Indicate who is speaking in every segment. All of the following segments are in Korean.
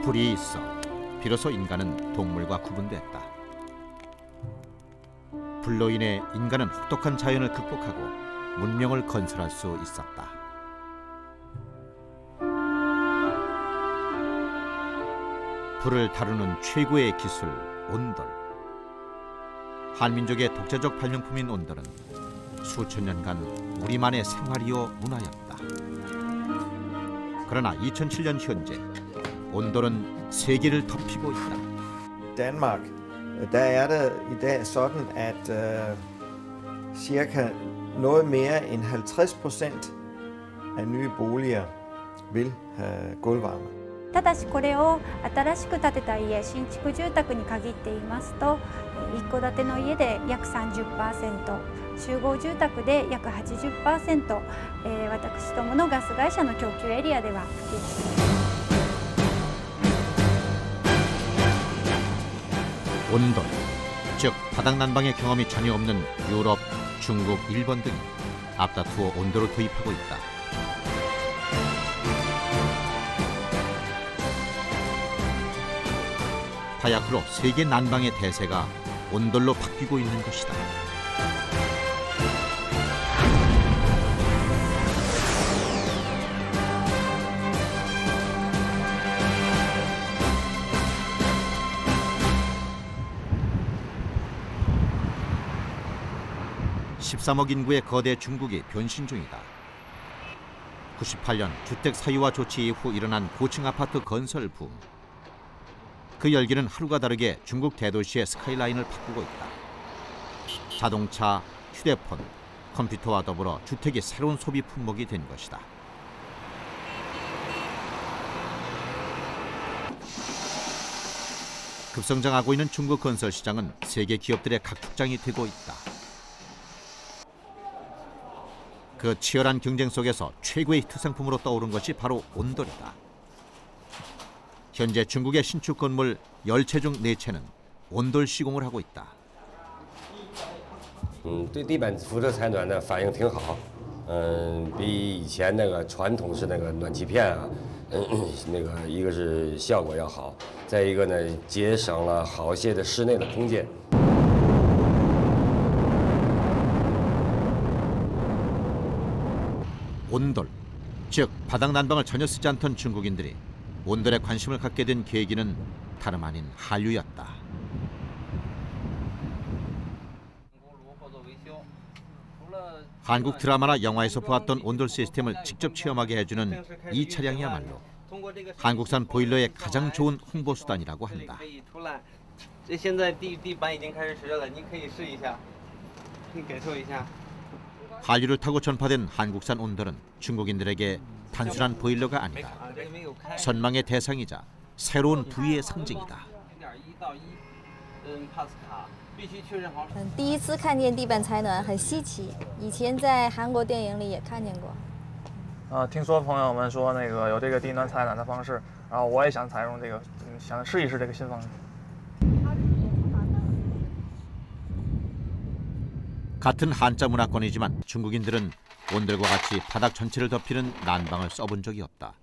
Speaker 1: 불이 있어 비로소 인간은 동물과 구분됐다. 불로 인해 인간은 혹독한 자연을 극복하고 문명을 건설할 수 있었다. 불을 다루는 최고의 기술 온돌. 한민족의 독자적 발명품인 온돌은 수천 년간 우리만의 생활이요 문화였다. 그러나 2007년 현재 온돌은 세계를 덮이고 있다.
Speaker 2: Danmark, der det i dag sådan, at cirka noget mere end 50% af nye boliger vil have gulvvarme.
Speaker 3: ただしこれを新しく建てた家、新築住宅に限っていますと、一戸建ての家で約 30%、集合住宅で約 80%、私どものガス会社の供給エリアでは普及しています。
Speaker 1: 온돌, 즉 바닥 난방의 경험이 전혀 없는 유럽, 중국, 일본 등이 앞다투어 온돌을 도입하고 있다. 바야흐로 세계 난방의 대세가 온돌로 바뀌고 있는 것이다. (13억) 인구의 거대 중국이 변신 중이다. 98년 주택 사유화 조치 이후 일어난 고층 아파트 건설 붐. 그 열기는 하루가 다르게 중국 대도시의 스카이라인을 바꾸고 있다. 자동차, 휴대폰, 컴퓨터와 더불어 주택이 새로운 소비 품목이 된 것이다. 급성장하고 있는 중국 건설 시장은 세계 기업들의 각축장이 되고 있다. 그 치열한 경쟁 속에서 최고의 히트 상품으로 떠오른 것이 바로 온돌이다. 현재 중국의 신축 건물 10채 중 4채는 온돌 시공을 하고 있다.
Speaker 4: 对地板辐射采暖的反应挺好，比以前那个传统式那个暖气片啊，那个一个是效果要好，再一个呢节省了好些的室内的空间。
Speaker 1: 온돌, 즉 바닥 난방을 전혀 쓰지 않던 중국인들이 온돌에 관심을 갖게 된 계기는 다름 아닌 한류였다. 한국 드라마나 영화에서 보았던 온돌 시스템을 직접 체험하게 해주는 이 차량이야말로 한국산 보일러의 가장 좋은 홍보 수단이라고 한다. 한류를 타고 전파된 한국산 온돌은 중국인들에게 단순한 보일러가 아니다. 선망의 대상이자 새로운 부위의 상징이다.
Speaker 5: 第一次看见地板采暖很稀奇，以前在韩国电影里也看见过。
Speaker 6: 听说朋友们说那个有这个地暖采暖的方式，然后我也想采用这个，想试一试这个新方式。
Speaker 1: 같은 한자 문화권이지만 중국인들은 온돌과 같이 바닥 전체를 덮이는 난방을 써본 적이 없다.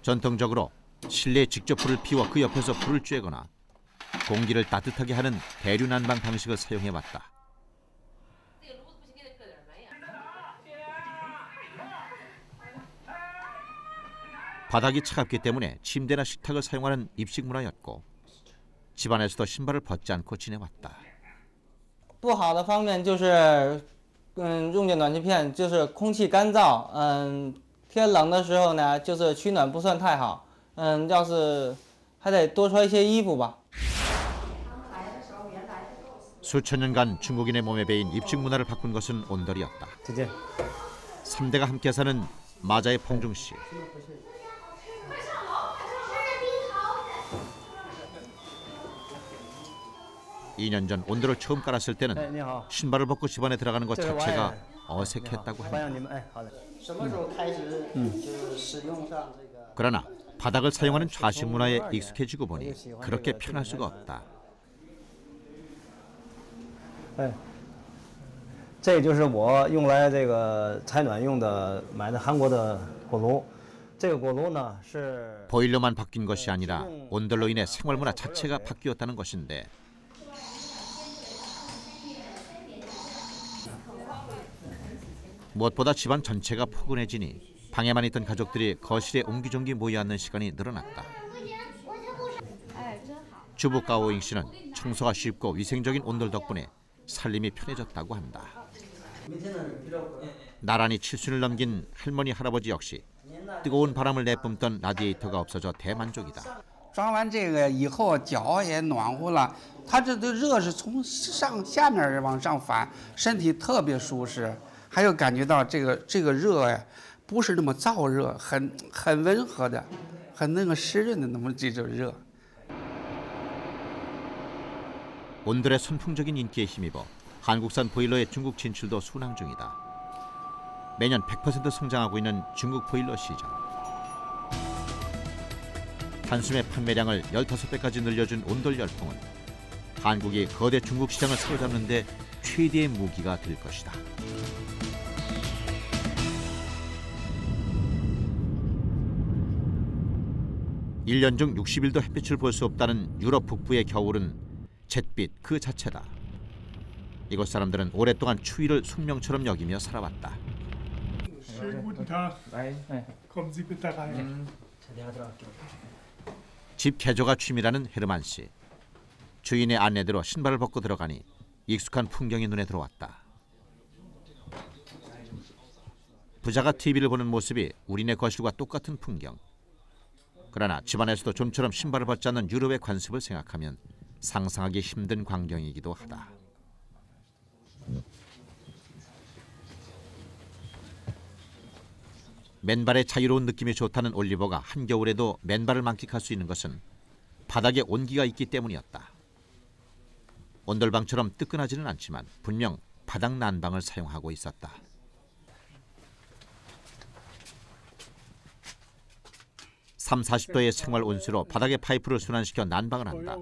Speaker 1: 전통적으로 실내에 직접 불을 피워 그 옆에서 불을 쬐거나 공기를 따뜻하게 하는 대류 난방 방식을 사용해왔다. 바닥이 차갑기 때문에 침대나 식탁을 사용하는 입식 문화였고 집안에서도 신발을 벗지 않고 지내왔다.
Speaker 7: 不好的方面就是，用这暖气片就是空气干燥，天冷的时候呢，就是取暖不算太好，要是还得多穿一些衣服吧。
Speaker 1: 수천 년간 중국인의 몸에 배인 입식 문화를 바꾼 것은 온돌이었다. 3대가 함께 사는 마자의 펑중 씨. 2년 전 온돌을 처음 깔았을 때는 신발을 벗고 집안에 들어가는 것 자체가 어색했다고 합니다. 그러나 바닥을 사용하는 좌식 문화에 익숙해지고 보니 그렇게 편할 수가 없다.
Speaker 8: 这就是我用来这个采暖用的买的韩国的锅炉。这个锅炉呢是
Speaker 1: 보일러만 바뀐 것이 아니라 온돌로 인해 생활 문화 자체가 바뀌었다는 것인데 무엇보다 집안 전체가 포근해지니 방에만 있던 가족들이 거실에 옹기종기 모여 앉는 시간이 늘어났다. 주부 가오잉 씨는 청소가 쉽고 위생적인 온돌 덕분에 살림이 편해졌다고 한다. 나란히 70을 넘긴 할머니 할아버지 역시 뜨거운 바람을 내뿜던 라디에이터가 없어져 대만족이다.
Speaker 9: 装完这个以后脚也暖和了，它这的热是从下面往上反，身体特别舒适，还有感觉到这个热呀，不是那么燥热，很温和的，很那个湿润的那么这种热。
Speaker 1: 온돌의 선풍적인 인기에 힘입어 한국산 보일러의 중국 진출도 순항 중이다. 매년 100% 성장하고 있는 중국 보일러 시장. 단숨에 판매량을 15배까지 늘려준 온돌 열풍은 한국이 거대 중국 시장을 사로잡는 데 최대의 무기가 될 것이다. 1년 중 60일도 햇빛을 볼 수 없다는 유럽 북부의 겨울은 잿빛 그 자체다. 이곳 사람들은 오랫동안 추위를 숙명처럼 여기며 살아왔다. 집 개조가 취미라는 헤르만 씨. 주인의 안내대로 신발을 벗고 들어가니 익숙한 풍경이 눈에 들어왔다. 부자가 TV를 보는 모습이 우리네 거실과 똑같은 풍경. 그러나 집안에서도 좀처럼 신발을 벗지 않는 유럽의 관습을 생각하면 상상하기 힘든 광경이기도 하다. 맨발의 자유로운 느낌이 좋다는 올리버가 한겨울에도 맨발을 만끽할 수 있는 것은 바닥에 온기가 있기 때문이었다. 온돌방처럼 뜨끈하지는 않지만 분명 바닥 난방을 사용하고 있었다. (30~40도의 생활 온수로 바닥의 파이프를 순환시켜 난방을 한다.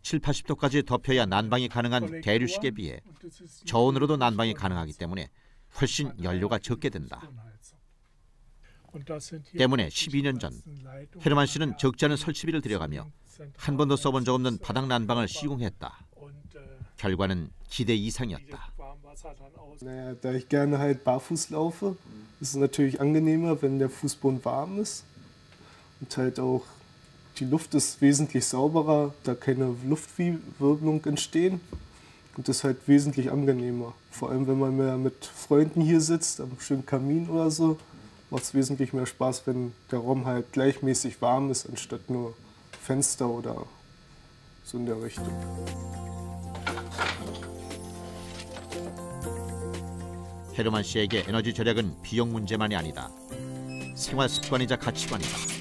Speaker 1: 70~80도까지 덮여야 난방이 가능한 대류식에 비해 저온으로도 난방이 가능하기 때문에 훨씬 연료가 적게 든다. 때문에 12년 전 헤르만 씨는 적지 않은 설치비를 들여가며 한 번도 써본 적 없는 바닥 난방을 시공했다. 결과는 기대 이상이었다.
Speaker 10: Naja, da ich gerne halt barfuß laufe, ist es natürlich angenehmer, wenn der Fußboden warm ist. Und halt auch die Luft ist wesentlich sauberer, da keine Luftwirbelung entstehen. Und das ist halt wesentlich angenehmer. Vor allem, wenn man mehr mit Freunden hier sitzt, am schönen Kamin oder so, macht es wesentlich mehr Spaß, wenn der Raum halt gleichmäßig warm ist, anstatt nur Fenster oder so in der Richtung.
Speaker 1: 헤르만 씨에게 에너지 절약은 비용 문제만이 아니다. 생활 습관이자 가치관이다.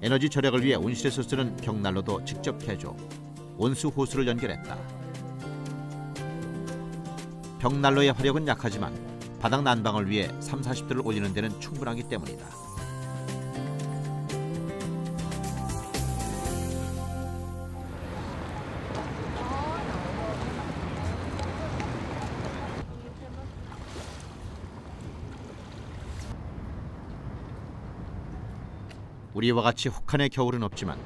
Speaker 1: 에너지 절약을 위해 온실에서 쓰는 벽난로도 직접 개조, 온수 호수를 연결했다. 벽난로의 화력은 약하지만 바닥 난방을 위해 30~40도를 올리는 데는 충분하기 때문이다. 우리와 같이 혹한의 겨울은 없지만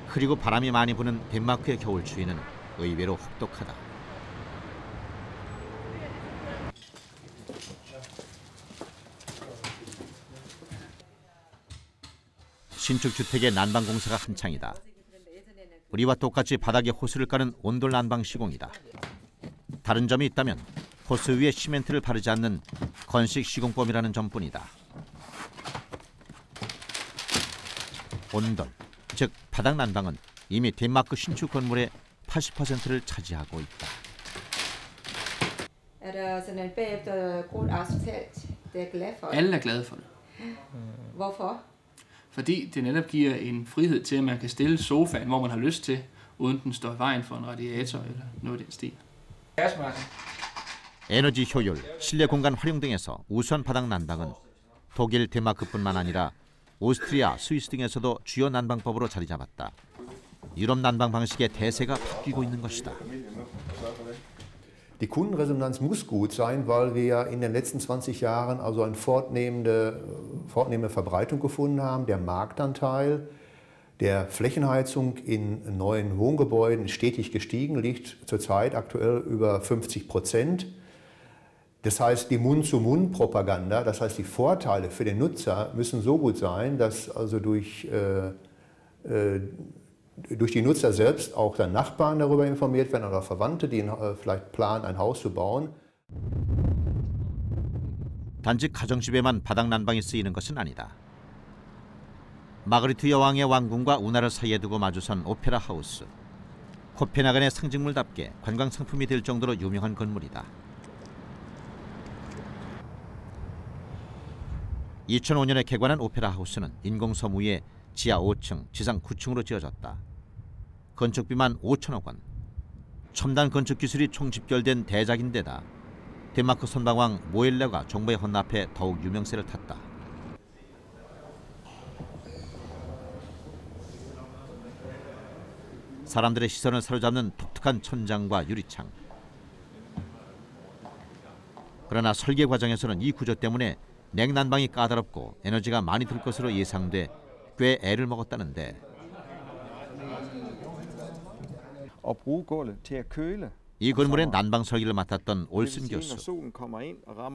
Speaker 1: 흐리고 바람이 많이 부는 덴마크의 겨울 추위는 의외로 혹독하다. 신축 주택의 난방 공사가 한창이다. 우리와 똑같이 바닥에 호스를 까는 온돌 난방 시공이다. 다른 점이 있다면 호스 위에 시멘트를 바르지 않는 건식 시공법이라는 점뿐이다. 온돌, 즉 바닥 난방은 이미 덴마크 신축 건물의 80%를 차지하고 있다.
Speaker 11: Alle er glade for det.
Speaker 3: Hvorfor?
Speaker 11: Fordi det netop giver en frihed til, at man kan stille sofaen, hvor man har lyst til, uden den står i vejen for en radiator eller noget i den stil.
Speaker 1: 에너지 효율, 실내 공간 활용 등에서 우수한 바닥 난방은 독일, 덴마크뿐만 아니라 오스트리아, 스위스 등에서도 주요 난방법으로 자리 잡았다. 유럽 난방 방식의 대세가 바뀌고 있는 것이다.
Speaker 12: Die Kundenresonanz muss gut sein, weil wir ja in den letzten 20 Jahren also eine fortnehmende Verbreitung gefunden haben. Der Marktanteil der Flächenheizung in neuen Wohngebäuden ist stetig gestiegen, liegt zurzeit aktuell über 50%. Das heißt, die Mund-zu-Mund-Propaganda, das heißt, die Vorteile für den Nutzer müssen so gut sein, dass also durch die Nutzer selbst auch dann Nachbarn darüber informiert werden oder Verwandte, die vielleicht planen, ein Haus zu bauen.
Speaker 1: 단지 가정집에만 바닥 난방이 쓰이는 것은 아니다. 마그리트 여왕의 왕궁과 운하를 사이에 두고 마주선 오페라 하우스. 코펜하겐의 상징물답게 관광 상품이 될 정도로 유명한 건물이다. 2005년에 개관한 오페라 하우스는 인공섬 위에 지하 5층, 지상 9층으로 지어졌다. 건축비만 5천억 원. 첨단 건축 기술이 총집결된 대작인데다 덴마크 선방왕 모엘레가 정부에 헌납해 더욱 유명세를 탔다. 사람들의 시선을 사로잡는 독특한 천장과 유리창. 그러나 설계 과정에서는 이 구조 때문에 냉난방이 까다롭고 에너지가 많이 들 것으로 예상돼 꽤 애를 먹었다는데 이 건물의 난방 설계를 맡았던 올슨 교수.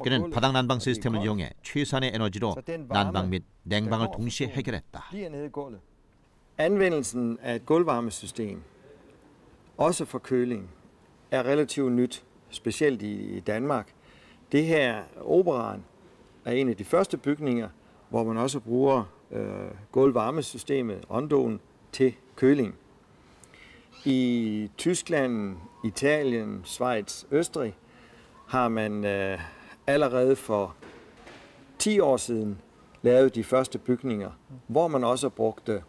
Speaker 1: 그는 바닥 난방 시스템을 이용해 최소한의 에너지로 난방 및 냉방을 동시에 해결했다.
Speaker 2: Anvendelsen af et gulvvarmesystem, også for køling, er relativt nyt, specielt i Danmark. Det her Operaen er en af de første bygninger, hvor man også bruger gulvvarmesystemet, Ondåen, til køling. I Tyskland, Italien, Schweiz, Østrig har man allerede for 10 år siden lavet de første bygninger, hvor man også brugte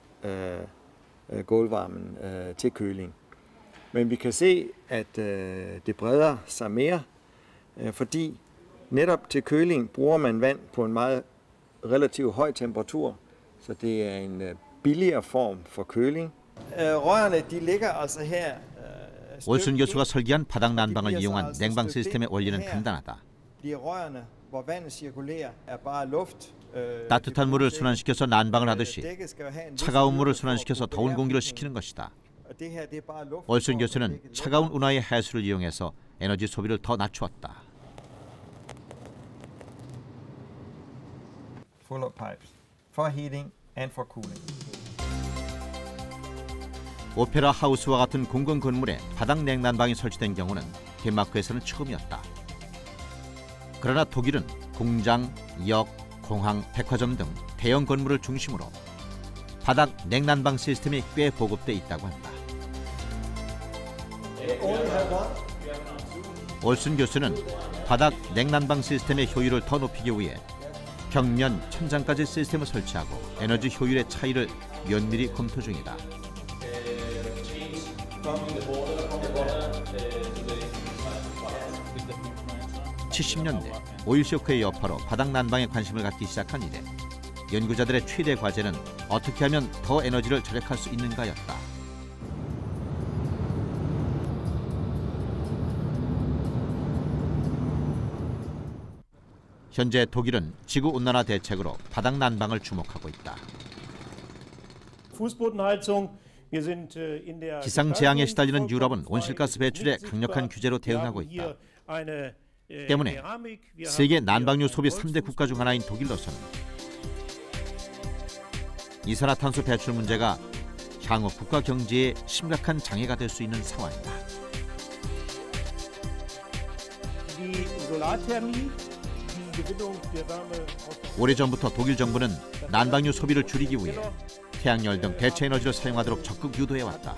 Speaker 2: gulvvarmen til køling. Men vi kan se, at det breder sig mere, fordi netop til køling bruger man vand på en meget relativt høj temperatur, så det er en billigere form for køling. Rørene, de ligger altså her.
Speaker 1: 올슨 교수가 설계한 바닥 난방을 이용한 냉방 시스템의 원리는 간단하다. 따뜻한 물을 순환시켜서 난방을 하듯이 차가운 물을 순환시켜서 더운 공기를 식히는 것이다. 올슨 교수는 차가운 운하의 해수를 이용해서 에너지 소비를 더 낮추었다.
Speaker 2: Full of pipes for heating and for cooling.
Speaker 1: 오페라 하우스와 같은 공공 건물에 바닥 냉난방이 설치된 경우는 덴마크에서는 처음이었다. 그러나 독일은 공장, 역, 공항, 백화점 등 대형 건물을 중심으로 바닥 냉난방 시스템이 꽤 보급돼 있다고 한다. 올슨 교수는 바닥 냉난방 시스템의 효율을 더 높이기 위해 벽면, 천장까지 시스템을 설치하고 에너지 효율의 차이를 면밀히 검토 중이다. 70년대 오일 쇼크의 여파로 바닥 난방에 관심을 갖기 시작한 이래 연구자들의 최대 과제는 어떻게 하면 더 에너지를 절약할 수 있는가였다. 현재 독일은 지구온난화 대책으로 바닥 난방을 주목하고 있다. 기상재앙에 시달리는 유럽은 온실가스 배출에 강력한 규제로 대응하고 있다. 때문에 세계 난방유 소비 3대 국가 중 하나인 독일로서는 이산화탄소 배출 문제가 향후 국가 경제에 심각한 장애가 될 수 있는 상황이다. 오래전부터 독일 정부는 난방유 소비를 줄이기 위해 태양열 등 대체 에너지를 사용하도록 적극 유도해왔다.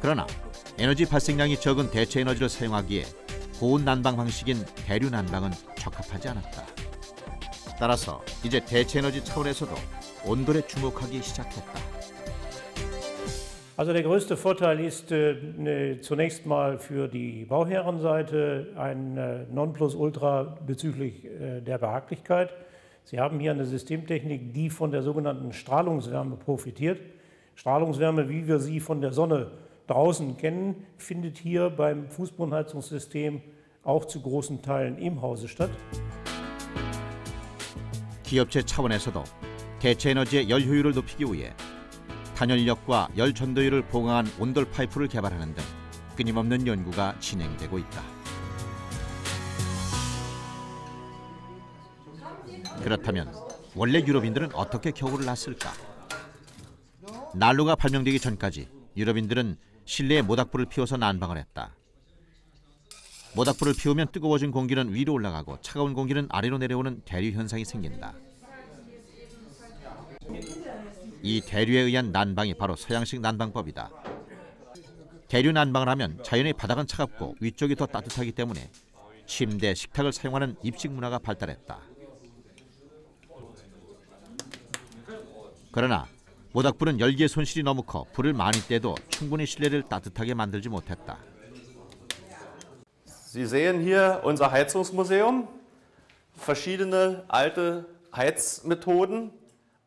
Speaker 1: 그러나 에너지 발생량이 적은 대체 에너지를 사용하기에 고온 난방 방식인 대류 난방은 적합하지 않았다. 따라서 이제 대체 에너지 차원에서도 온돌에 주목하기 시작했다.
Speaker 13: Also der größte Vorteil ist zunächst mal für die Bauherrenseite ein Nonplusultra bezüglich der Behaglichkeit. Sie haben hier eine Systemtechnik, die von der sogenannten Strahlungswärme profitiert. Strahlungswärme, wie wir sie von der Sonne draußen kennen, findet hier beim Fußbodenheizungssystem auch zu großen Teilen im Hause statt.
Speaker 1: 기업체 차원에서도 대체 에너지의 열 효율을 높이기 위해 단열력과 열 전도율을 보강한 온돌 파이프를 개발하는 등 끊임없는 연구가 진행되고 있다. 그렇다면 원래 유럽인들은 어떻게 겨울을 났을까? 난로가 발명되기 전까지 유럽인들은 실내에 모닥불을 피워서 난방을 했다. 모닥불을 피우면 뜨거워진 공기는 위로 올라가고 차가운 공기는 아래로 내려오는 대류 현상이 생긴다. 이 대류에 의한 난방이 바로 서양식 난방법이다. 대류 난방을 하면 자연의 바닥은 차갑고 위쪽이 더 따뜻하기 때문에 침대, 식탁을 사용하는 입식 문화가 발달했다. 그러나 모닥불은 열기의 손실이 너무 커 불을 많이 떼도 충분히 실내를 따뜻하게 만들지 못했다.
Speaker 14: Sie sehen hier unser Heizungsmuseum, verschiedene alte Heizmethoden.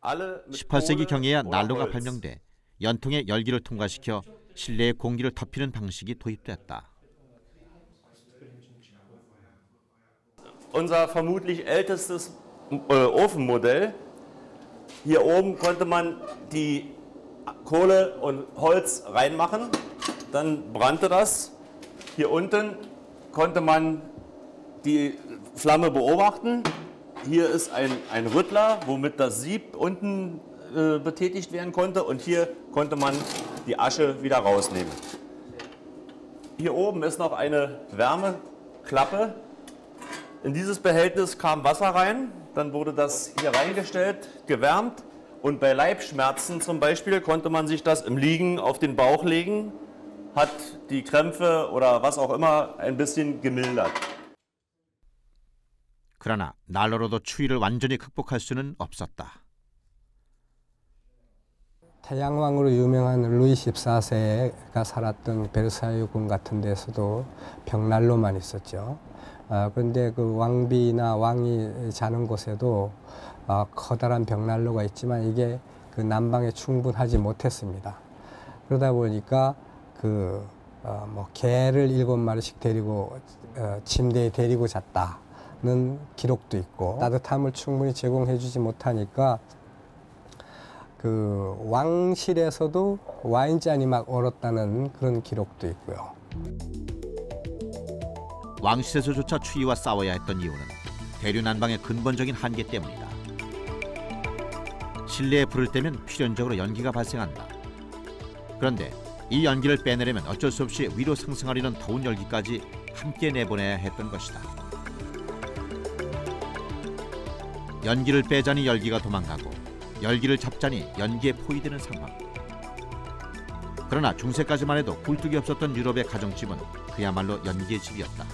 Speaker 1: 18세기 경에야 난로가 발명돼 연통에 열기를 통과시켜 실내의 공기를 덮이는 방식이 도입됐다.
Speaker 14: Unser vermutlich ältestes Ofenmodell. Hier oben konnte man die Kohle und Holz reinmachen, dann brannte das. Hier unten konnte man die Flamme beobachten. Hier ist ein Rüttler, womit das Sieb unten betätigt werden konnte, und hier konnte man die Asche wieder rausnehmen. Hier oben ist noch eine Wärmeklappe. In dieses Behältnis kam Wasser rein, dann wurde das hier reingestellt, gewärmt, und bei Leibschmerzen zum Beispiel konnte man sich das im Liegen auf den Bauch legen, hat die Krämpfe oder was auch immer ein bisschen gemildert.
Speaker 1: 그러나 난로로도 추위를 완전히 극복할 수는 없었다.
Speaker 15: 태양왕으로 유명한 루이 14세가 살았던 베르사유 궁 같은 데서도 벽난로만 있었죠. 그런데 그 왕비나 왕이 자는 곳에도 커다란 벽난로가 있지만 이게 그 난방에 충분하지 못했습니다. 그러다 보니까 뭐 개를 7마리씩 데리고 침대에 데리고 잤다는 기록도 있고, 따뜻함을 충분히 제공해주지 못하니까 그 왕실에서도 와인잔이 막 얼었다는 그런 기록도 있고요.
Speaker 1: 왕실에서조차 추위와 싸워야 했던 이유는 대류 난방의 근본적인 한계 때문이다. 실내에 불을 떼면 필연적으로 연기가 발생한다. 그런데 이 연기를 빼내려면 어쩔 수 없이 위로 상승하려는 더운 열기까지 함께 내보내야 했던 것이다. 연기를 빼자니 열기가 도망가고 열기를 잡자니 연기에 포위되는 상황. 그러나 중세까지만 해도 굴뚝이 없었던 유럽의 가정집은 그야말로 연기의 집이었다.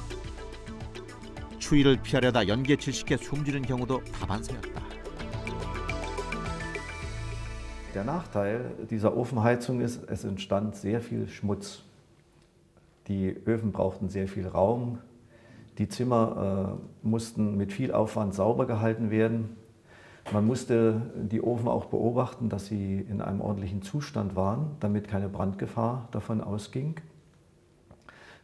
Speaker 1: 추위를 피하려다 연기에 질식해 숨지는 경우도 다반사였다.
Speaker 16: Der Nachteil dieser Ofenheizung ist, es entstand sehr viel Schmutz. Die Öfen brauchten sehr viel Raum. Die Zimmer mussten mit viel Aufwand sauber gehalten werden. Man musste die Öfen auch beobachten, dass sie in einem ordentlichen Zustand waren, damit keine Brandgefahr davon ausging.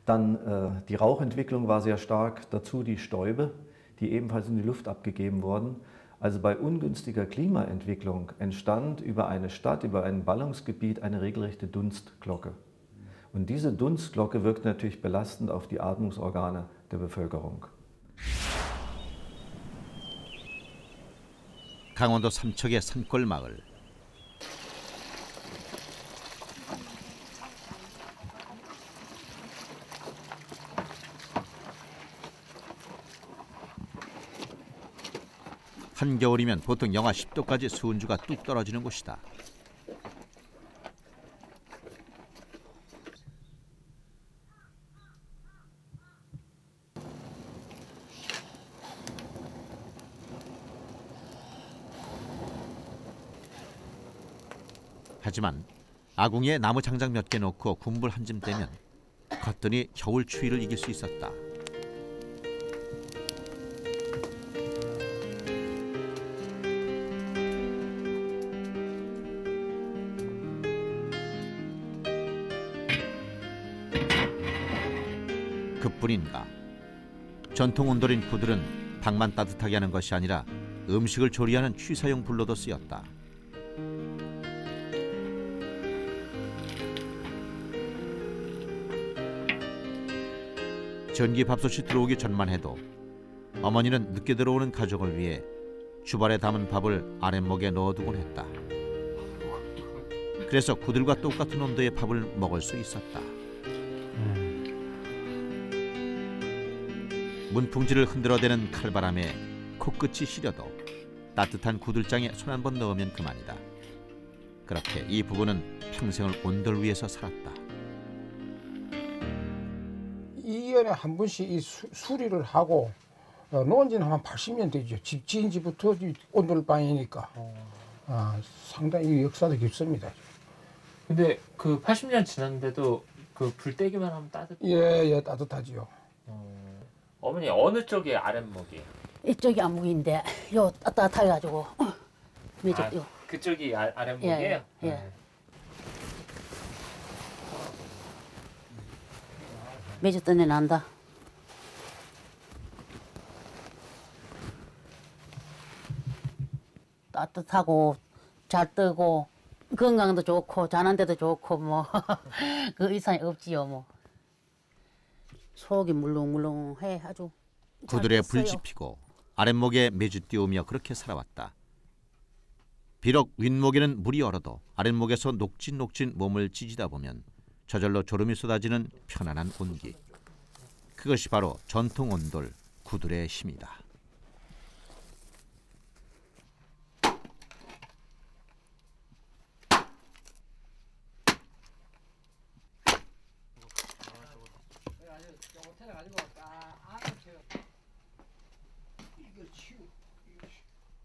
Speaker 16: Dann die Rauchentwicklung war sehr stark, dazu die Stäube, die ebenfalls in die Luft abgegeben wurden. Also bei ungünstiger Klimaentwicklung entstand über eine Stadt, über ein Ballungsgebiet eine regelrechte Dunstglocke. Und diese Dunstglocke wirkt natürlich belastend auf die Atmungsorgane der Bevölkerung.
Speaker 1: 강원도 삼척의 산골 마을. 한겨울이면 보통 영하 10도까지 수온주가 뚝 떨어지는 곳이다. 하지만 아궁이에 나무 장작 몇 개 놓고 군불 한 짐 떼면 거뜬히 겨울 추위를 이길 수 있었다. 뿐인가. 전통 온돌인 구들은 방만 따뜻하게 하는 것이 아니라 음식을 조리하는 취사용 불로도 쓰였다. 전기밥솥이 들어오기 전만 해도 어머니는 늦게 들어오는 가족을 위해 주발에 담은 밥을 아랫목에 넣어두곤 했다. 그래서 구들과 똑같은 온도의 밥을 먹을 수 있었다. 문풍지를 흔들어대는 칼바람에 코끝이 시려도 따뜻한 구들장에 손 한 번 넣으면 그만이다. 그렇게 이 부부는 평생을 온돌 위에서 살았다.
Speaker 17: 2년에 한 번씩 이 수리를 하고 놓은 지는 한 80년 되죠. 집 지은 지부터 온돌방이니까 상당히 역사도 깊습니다.
Speaker 18: 근데 그 80년 지났는데도 그 불 떼기만 하면 따뜻해요?
Speaker 17: 예, 따뜻하지요.
Speaker 18: 어머니 어느 쪽이 아랫목이에요?
Speaker 19: 이쪽이 안목인데 요 따뜻해가지고 요.
Speaker 18: 그쪽이 아랫목이에요?
Speaker 19: 예. 매주 떠내 난다. 따뜻하고 잘 뜨고 건강도 좋고 자는데도 좋고 뭐 그 이상이 없지요 뭐. 속이 물렁물렁해 아주.
Speaker 1: 구들에 불 지피고 아랫목에 매주 띄우며 그렇게 살아왔다. 비록 윗목에는 물이 얼어도 아랫목에서 녹진녹진 몸을 찢이다 보면 저절로 졸음이 쏟아지는 편안한 온기. 그것이 바로 전통 온돌 구들의 힘이다.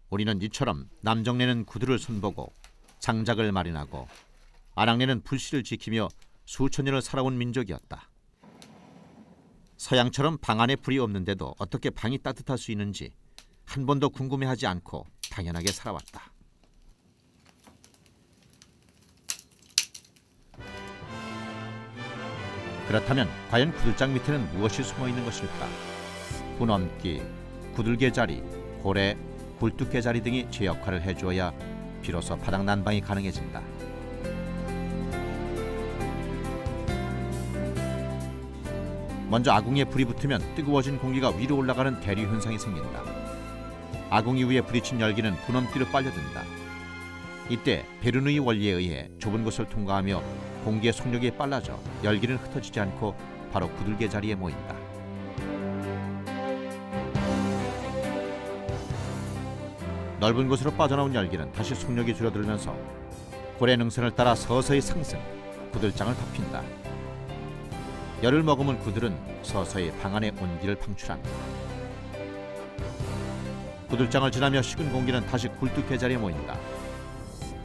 Speaker 1: 우리는 이처럼 남정네는 구들을 손보고 장작을 마련하고 아낙네는 불씨를 지키며 수천 년을 살아온 민족이었다. 서양처럼 방 안에 불이 없는데도 어떻게 방이 따뜻할 수 있는지 한 번도 궁금해하지 않고 당연하게 살아왔다. 그렇다면 과연 구들장 밑에는 무엇이 숨어 있는 것일까? 분엄기, 구들개자리, 고래, 굴뚝개자리 등이 제 역할을 해주어야 비로소 바닥 난방이 가능해진다. 먼저 아궁이에 불이 붙으면 뜨거워진 공기가 위로 올라가는 대류 현상이 생긴다. 아궁이 위에 부딪힌 열기는 분엄기로 빨려든다. 이때 베르누이 원리에 의해 좁은 곳을 통과하며 공기의 속력이 빨라져 열기는 흩어지지 않고 바로 구들개자리에 모인다. 넓은 곳으로 빠져나온 열기는 다시 속력이 줄어들면서 고래 능선을 따라 서서히 상승, 구들장을 덮인다. 열을 머금은 구들은 서서히 방 안의 온기를 방출한다. 구들장을 지나며 식은 공기는 다시 굴뚝개자리에 모인다.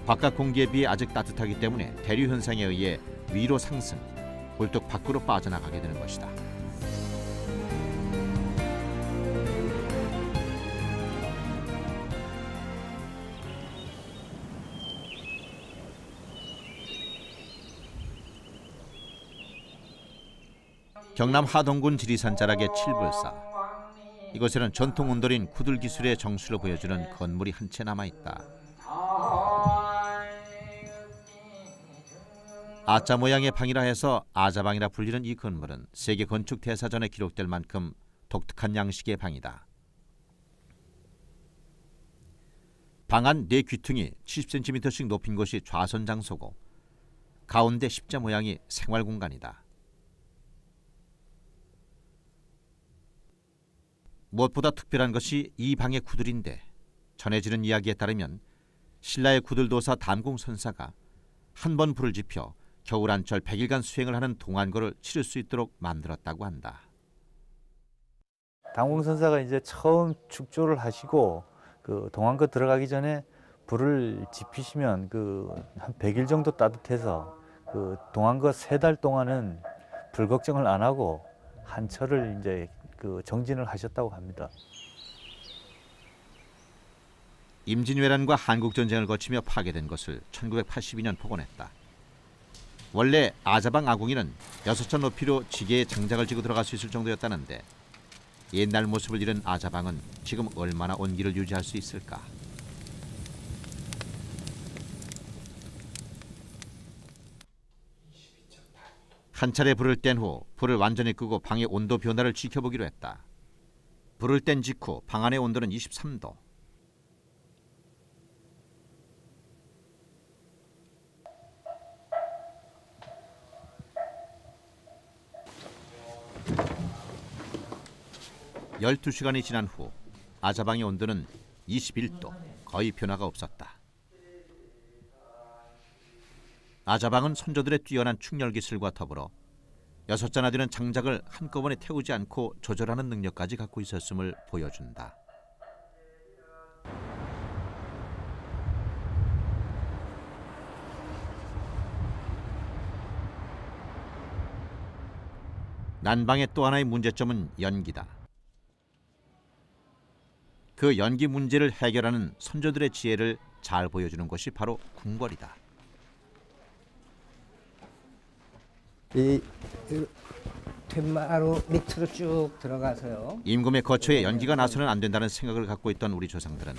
Speaker 1: 바깥 공기에 비해 아직 따뜻하기 때문에 대류 현상에 의해 위로 상승, 굴뚝 밖으로 빠져나가게 되는 것이다. 경남 하동군 지리산 자락의 칠불사. 이곳에는 전통 온돌인 구들 기술의 정수를 보여주는 건물이 한 채 남아있다. 아자 모양의 방이라 해서 아자방이라 불리는 이 건물은 세계 건축 대사전에 기록될 만큼 독특한 양식의 방이다. 방 안 네 귀퉁이 70cm씩 높인 곳이 좌선 장소고 가운데 십자 모양이 생활 공간이다. 무엇보다 특별한 것이 이 방의 구들인데 전해지는 이야기에 따르면 신라의 구들도사 담공선사가 한 번 불을 지펴 겨울 한철 100일간 수행을 하는 동안거를 치를 수 있도록 만들었다고 한다.
Speaker 20: 담공선사가 이제 처음 축조를 하시고 그 동안거 들어가기 전에 불을 지피시면 한 100일 정도 따뜻해서 그 동안거 3달 동안은 불 걱정을 안 하고 한철을 이제 정진을 하셨다고 합니다.
Speaker 1: 임진왜란과 한국전쟁을 거치며 파괴된 것을 1982년 복원했다. 원래 아자방 아궁이는 6천 높이로 지게에 장작을 지고 들어갈 수 있을 정도였다는데 옛날 모습을 잃은 아자방은 지금 얼마나 온기를 유지할 수 있을까? 한 차례 불을 뗀 후 불을 완전히 끄고 방의 온도 변화를 지켜보기로 했다. 불을 뗀 직후 방 안의 온도는 23도. (12시간이) 지난 후 아자방의 온도는 21도, 거의 변화가 없었다. 아자방은 선조들의 뛰어난 축열 기술과 더불어 6자나 되는 장작을 한꺼번에 태우지 않고 조절하는 능력까지 갖고 있었음을 보여준다. 난방의 또 하나의 문제점은 연기다. 그 연기 문제를 해결하는 선조들의 지혜를 잘 보여주는 것이 바로 궁궐이다.
Speaker 15: 이 툇마루 밑으로 쭉 들어가서요.
Speaker 1: 임금의 거처에 연기가 나서는 안 된다는 생각을 갖고 있던 우리 조상들은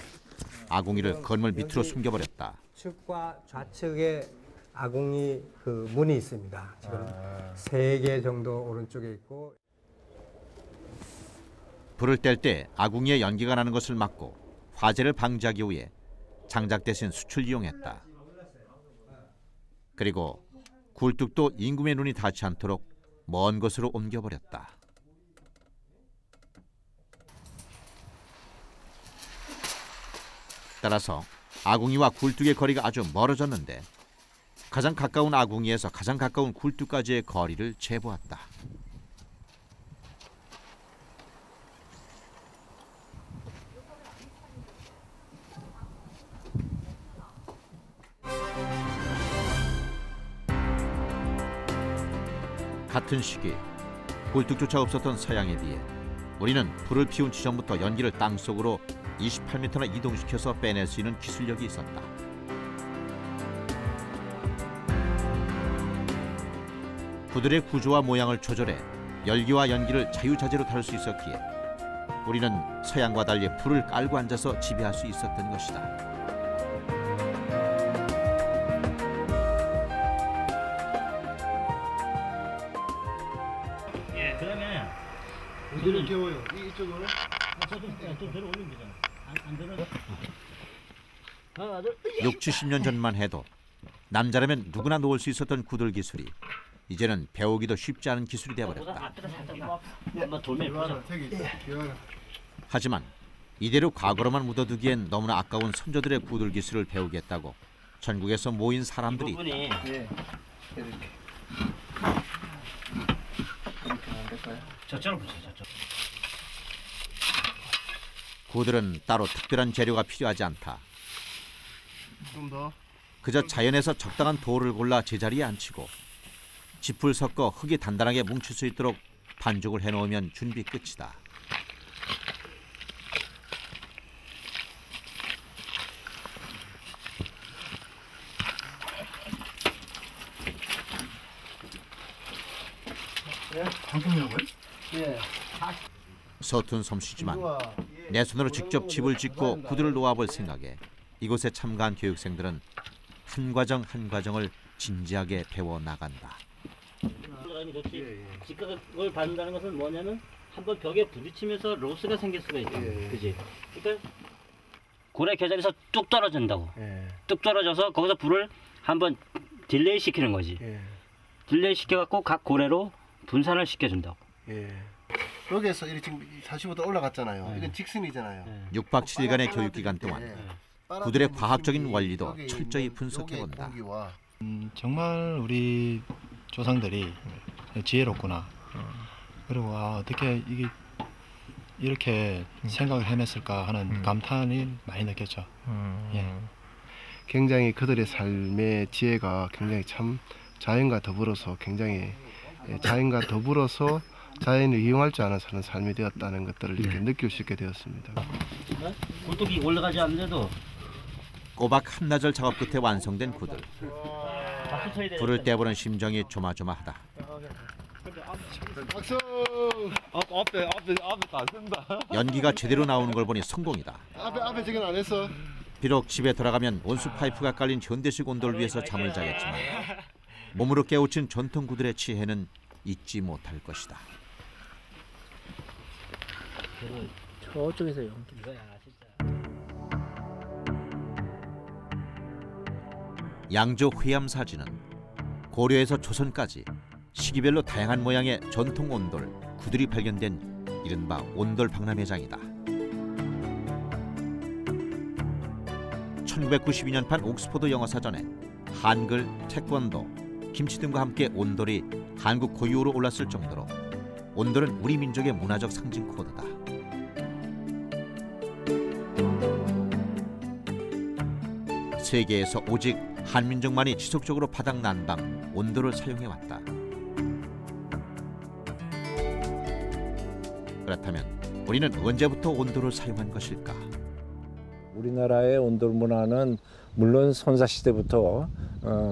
Speaker 1: 아궁이를 건물 밑으로 숨겨버렸다.
Speaker 15: 측과 좌측에 아궁이 그 문이 있습니다. 지금 3개 정도 오른쪽에 있고.
Speaker 1: 불을 뗄 때 아궁이에 연기가 나는 것을 막고 화재를 방지하기 위해 장작 대신 숯을 이용했다. 그리고 굴뚝도 임금의 눈이 닿지 않도록 먼 곳으로 옮겨버렸다. 따라서 아궁이와 굴뚝의 거리가 아주 멀어졌는데 가장 가까운 아궁이에서 가장 가까운 굴뚝까지의 거리를 재보았다. 같은 시기 굴뚝조차 없었던 서양에 비해 우리는 불을 피운 지점부터 연기를 땅속으로 28m나 이동시켜서 빼낼 수 있는 기술력이 있었다. 구들의 구조와 모양을 조절해 열기와 연기를 자유자재로 다룰 수 있었기에 우리는 서양과 달리 불을 깔고 앉아서 지배할 수 있었던 것이다.
Speaker 21: 우리는 겨워요. 이쪽으로 좀 들어 올리면 되잖아. 안 들어. 하나, 둘.
Speaker 1: 60-70년 전만 해도 남자라면 누구나 놓을 수 있었던 구들 기술이 이제는 배우기도 쉽지 않은 기술이 되어버렸다. 하지만 이대로 과거로만 묻어두기엔 너무나 아까운 선조들의 구들 기술을 배우겠다고 전국에서 모인 사람들이 있다.
Speaker 21: 저쪽으로 붙여, 저쪽.
Speaker 1: 구들은 따로 특별한 재료가 필요하지 않다.
Speaker 21: 좀 더.
Speaker 1: 그저 자연에서 적당한 돌을 골라 제자리에 앉히고 짚을 섞어 흙이 단단하게 뭉칠 수 있도록 반죽을 해놓으면 준비 끝이다.
Speaker 21: 방송이라고요? 예.
Speaker 1: 서툰 솜씨지만 내 손으로 직접 집을 짓고 구들을 놓아볼 생각에 이곳에 참가한 교육생들은 한 과정 한 과정을 진지하게 배워 나간다.
Speaker 21: 직각을 받는다는 것은 뭐냐면 한번 벽에 부딪히면서 로스가 생길 수가 있죠. 그지? 그러니까 고래 계절에서 뚝 떨어진다고. 뚝 떨어져서 거기서 불을 한번 딜레이 시키는 거지. 딜레이 시켜갖고 각 고래로 분산을 시켜준다고.
Speaker 22: 여기에서 이렇게 지금 45도 올라갔잖아요. 이건 직선이잖아요.
Speaker 1: 6박 7일간의 교육 기간 동안 구들의 과학적인 원리도 철저히 분석해본다.
Speaker 23: 정말 우리 조상들이 지혜롭구나. 그리고 어떻게 이게 이렇게 생각을 해냈을까 하는 감탄이 많이 느꼈죠.
Speaker 22: 굉장히 그들의 삶의 지혜가 굉장히 참 자연과 더불어서 굉장히 자연과 더불어서 자연을 이용할 줄 아는 사는 삶이 되었다는 것들을 이렇게 느낄 수 있게 되었습니다.
Speaker 21: 굴뚝이 올라가지 않는데도
Speaker 1: 꼬박 한나절 작업 끝에 완성된 구들. 불을 떼보는 심정이 조마조마하다.
Speaker 22: 박수! 앞에 다 쓴다.
Speaker 1: 연기가 제대로 나오는 걸 보니 성공이다.
Speaker 22: 앞에 지금 안 했어.
Speaker 1: 비록 집에 돌아가면 온수 파이프가 깔린 현대식 온돌 위에서 잠을 자겠지만 몸으로 깨우친 전통 구들의 치해는 잊지 못할 것이다.
Speaker 21: 저쪽에서 연기 이거야 진짜.
Speaker 1: 양조 회암 사진은 고려에서 조선까지 시기별로 다양한 모양의 전통 온돌, 구들이 발견된 이른바 온돌 박람회장이다. 1992년판 옥스퍼드 영어사전에 한글, 태권도, 김치 등과 함께 온돌이 한국 고유어로 올랐을 정도로 온돌은 우리 민족의 문화적 상징 코드다. 세계에서 오직 한민족만이 지속적으로 바닥 난방, 온돌을 사용해왔다. 그렇다면 우리는 언제부터 온돌을 사용한 것일까?
Speaker 4: 우리나라의 온돌 문화는 물론 선사 시대부터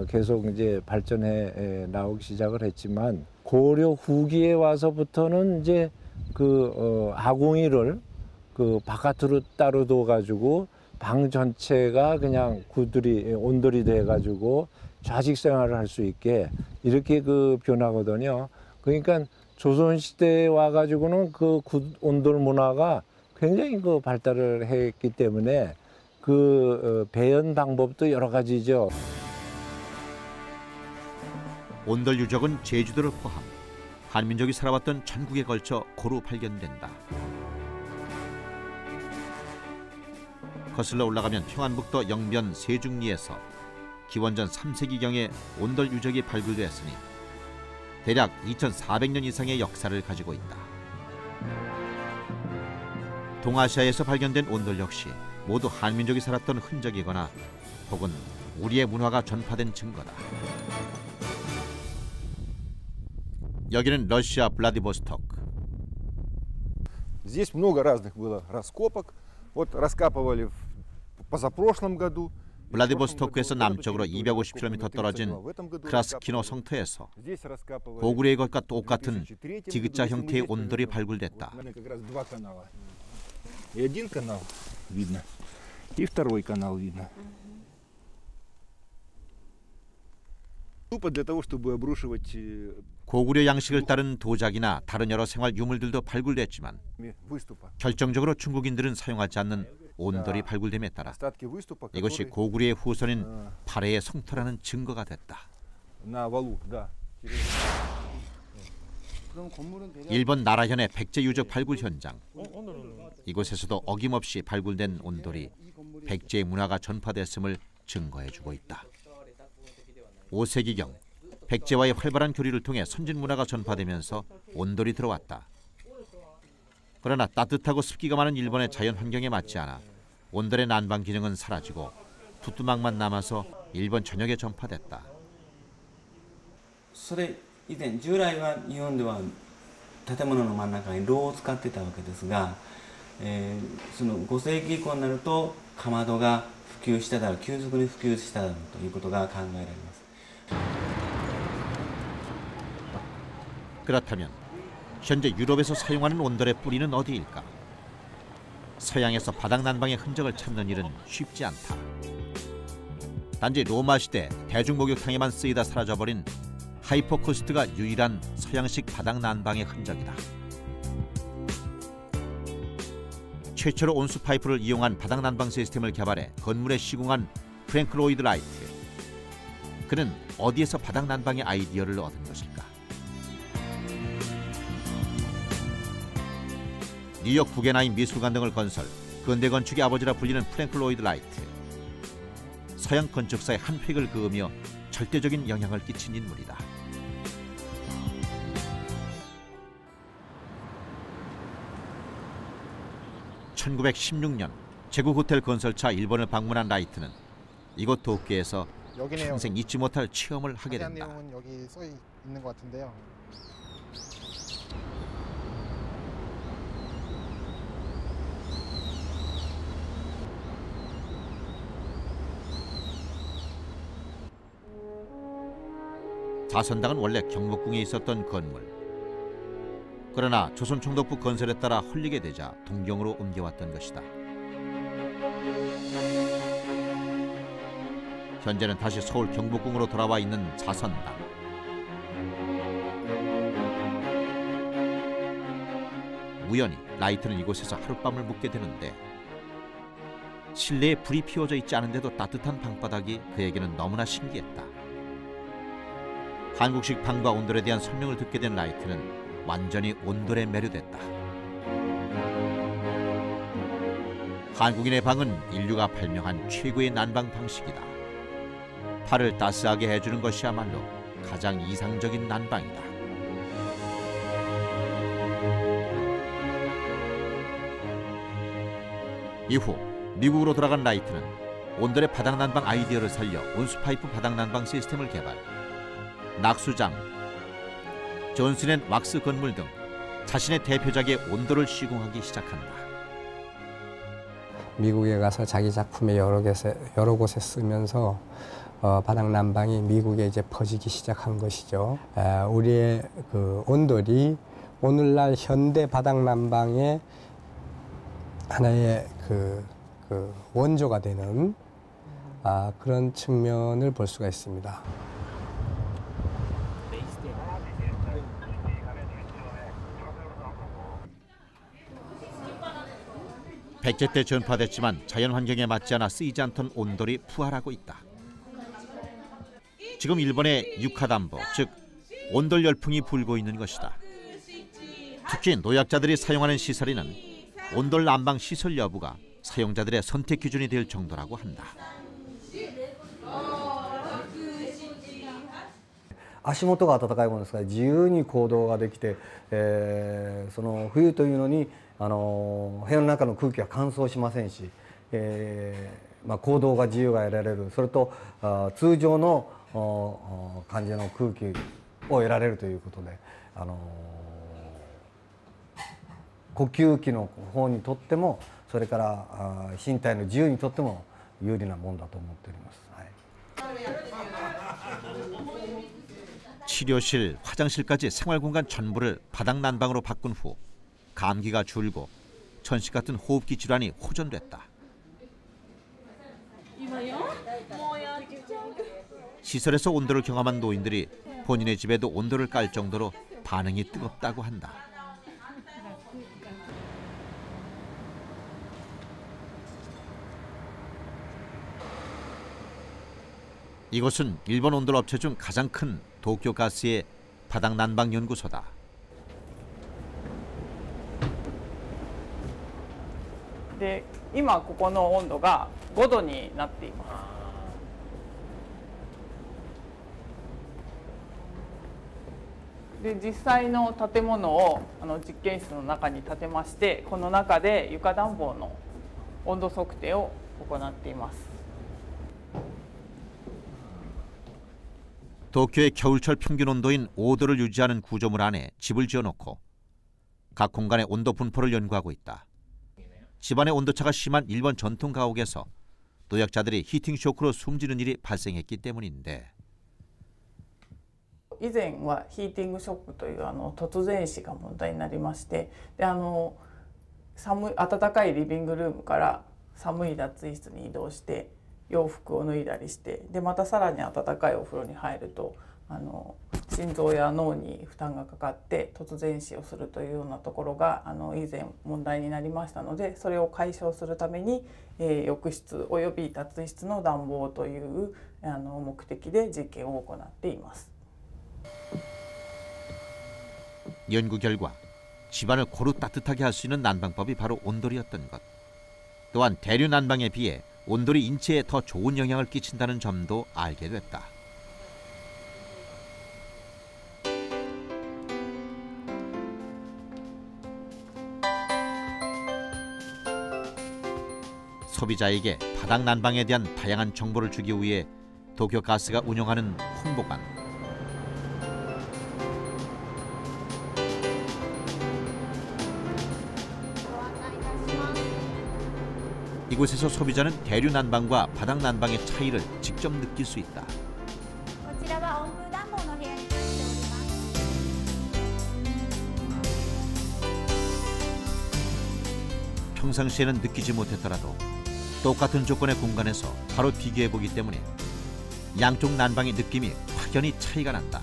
Speaker 4: 계속 이제 발전해 나오기 시작을 했지만 고려 후기에 와서부터는 이제 그 아궁이를 그 바깥으로 따로 둬 가지고 방 전체가 그냥 구들이 온돌이 돼 가지고 좌식 생활을 할 수 있게 이렇게 그 변하거든요. 그러니까 조선 시대에 와 가지고는 그 온돌 문화가 굉장히 그 발달을 했기 때문에 그 배연 방법도 여러 가지죠.
Speaker 1: 온돌 유적은 제주도를 포함 한민족이 살아왔던 전국에 걸쳐 고루 발견된다. 거슬러 올라가면 평안북도 영변 세중리에서 기원전 3세기경에 온돌 유적이 발굴되었으니 대략 2400년 이상의 역사를 가지고 있다. 동아시아에서 발견된 온돌 역시 모두 한민족이 살았던 흔적이거나 혹은 우리의 문화가 전파된 증거다. 여기는 러시아 블라디보스토크.
Speaker 5: Здесь много разных было раскопок. Вот раскапывали в позапрошлом году.
Speaker 1: 블라디보스토크에서 남쪽으로 250km 떨어진 크라스키노 성터에서 고구려의 것과 똑같은 디귿자 형태의 온돌이 발굴됐다.
Speaker 5: И один канал видно, и второй канал видно. для того, чтобы обрушивать.
Speaker 1: 고구려 양식을 따른 도자기나 다른 여러 생활 유물들도 발굴됐지만 결정적으로 중국인들은 사용하지 않는 온돌이 발굴됨에 따라 이것이 고구려의 후손인 발해의 성터라는 증거가 됐다. 일본 나라현의 백제 유적 발굴 현장. 이곳에서도 어김없이 발굴된 온돌이 백제의 문화가 전파됐음을 증거해주고 있다. 5세기경 백제와의 활발한 교류를 통해 선진 문화가 전파되면서 온돌이 들어왔다. 그러나 따뜻하고 습기가 많은 일본의 자연 환경에 맞지 않아 온돌의 난방 기능은 사라지고 두뚜막만 남아서 일본 전역에 전파됐다.
Speaker 6: それ以前従来は日本では建物の真ん中に炉を使ってたわけですが、その5世紀以降になるとかまどが普及しただろう、急速に普及しただろうということが考えられます。
Speaker 1: 그렇다면 현재 유럽에서 사용하는 온돌의 뿌리는 어디일까? 서양에서 바닥 난방의 흔적을 찾는 일은 쉽지 않다. 단지 로마 시대 대중목욕탕에만 쓰이다 사라져버린 하이포코스트가 유일한 서양식 바닥 난방의 흔적이다. 최초로 온수 파이프를 이용한 바닥 난방 시스템을 개발해 건물에 시공한 프랭크 로이드 라이트. 그는 어디에서 바닥 난방의 아이디어를 얻은 것일까? 뉴욕 구겐하임 미술관 등을 건설, 근대 건축의 아버지라 불리는 프랭크 로이드 라이트. 서양 건축사의 한 획을 그으며 절대적인 영향을 끼친 인물이다. (1916년) 제국 호텔 건설차 일본을 방문한 라이트는 이곳 도쿄에서 평생 잊지 못할 체험을 하게 된다.
Speaker 24: 내용은 여기 써 있는 것 같은데요.
Speaker 1: 사선당은 원래 경복궁에 있었던 건물. 그러나 조선총독부 건설에 따라 헐리게 되자 동경으로 옮겨왔던 것이다. 현재는 다시 서울 경복궁으로 돌아와 있는 사선당. 우연히 라이트는 이곳에서 하룻밤을 묵게 되는데 실내에 불이 피워져 있지 않은데도 따뜻한 방바닥이 그에게는 너무나 신기했다. 한국식 방과 온돌에 대한 설명을 듣게 된 라이트는 완전히 온돌에 매료됐다. 한국인의 방은 인류가 발명한 최고의 난방 방식이다. 팔을 따스하게 해주는 것이야말로 가장 이상적인 난방이다. 이후 미국으로 돌아간 라이트는 온돌의 바닥 난방 아이디어를 살려 온수파이프 바닥 난방 시스템을 개발, 낙수장, 존슨 앤 왁스 건물 등 자신의 대표작의 온돌을 시공하기 시작한다.
Speaker 15: 미국에 가서 자기 작품에 여러 곳에 쓰면서 바닥 난방이 미국에 이제 퍼지기 시작한 것이죠. 우리의 그 온돌이 오늘날 현대 바닥 난방의 하나의 그 원조가 되는 그런 측면을 볼 수가 있습니다.
Speaker 1: 백제 때 전파됐지만 자연 환경에 맞지 않아 쓰이지 않던 온돌이 부활하고 있다. 지금 일본의 유카담보, 즉 온돌 열풍이 불고 있는 것이다. 특히 노약자들이 사용하는 시설에는 온돌 난방 시설 여부가 사용자들의 선택 기준이 될 정도라고 한다.
Speaker 7: 足元が暖かいものですから自由に行動ができて、その冬というのに部屋の中の空気は乾燥しませんし、行動が自由が得られる、それと通常の感じの空気を得られるということで、呼吸器の方にとってもそれから身体の自由にとっても有利なものだと思っております。
Speaker 1: 치료실, 화장실까지 생활공간 전부를 바닥 난방으로 바꾼 후 감기가 줄고 천식 같은 호흡기 질환이 호전됐다. 시설에서 온도를 경험한 노인들이 본인의 집에도 온도를 깔 정도로 반응이 뜨겁다고 한다. 이곳은 일본 온돌 업체 중 가장 큰 도쿄가스의 바닥 난방 연구소다.
Speaker 8: 네, 今ここの温度が5度になっています。で、実際の建物を実験室の中に建てまして、この中で床暖房の温度測定を行っています。
Speaker 1: 도쿄의 겨울철 평균 온도인 5도를 유지하는 구조물 안에 집을 지어놓고 각 공간의 온도 분포를 연구하고 있다. 집안의 온도차가 심한 일본 전통 가옥에서 노약자들이 히팅 쇼크로 숨지는 일이 발생했기 때문인데
Speaker 8: 以前はヒーティングショックという突然死が問題になりまして、で暖かいリビングルームから寒い脱衣室に移動して。 洋服を脱いだりして、でまたさらに暖かいお風呂に入ると心臓や脳に負担がかかって突然死をするというようなところが以前問題になりましたので、それを解消するために、浴室および脱衣室の暖房という目的で実験を行っています。
Speaker 1: 연구 결과 집안을 고루 따뜻하게 할 수 있는 난방법이 바로 온돌이었던 것. 또한 대류 난방에 비해 온돌이 인체에 더 좋은 영향을 끼친다는 점도 알게 됐다. 소비자에게 바닥 난방에 대한 다양한 정보를 주기 위해 도쿄가스가 운영하는 홍보관. 이곳에서 소비자는 대류 난방과 바닥 난방의 차이를 직접 느낄 수 있다.
Speaker 3: こちらは温風暖房の部屋に
Speaker 1: 평상시에는 느끼지 못했더라도 똑같은 조건의 공간에서 바로 비교해보기 때문에 양쪽 난방의 느낌이 확연히 차이가 난다.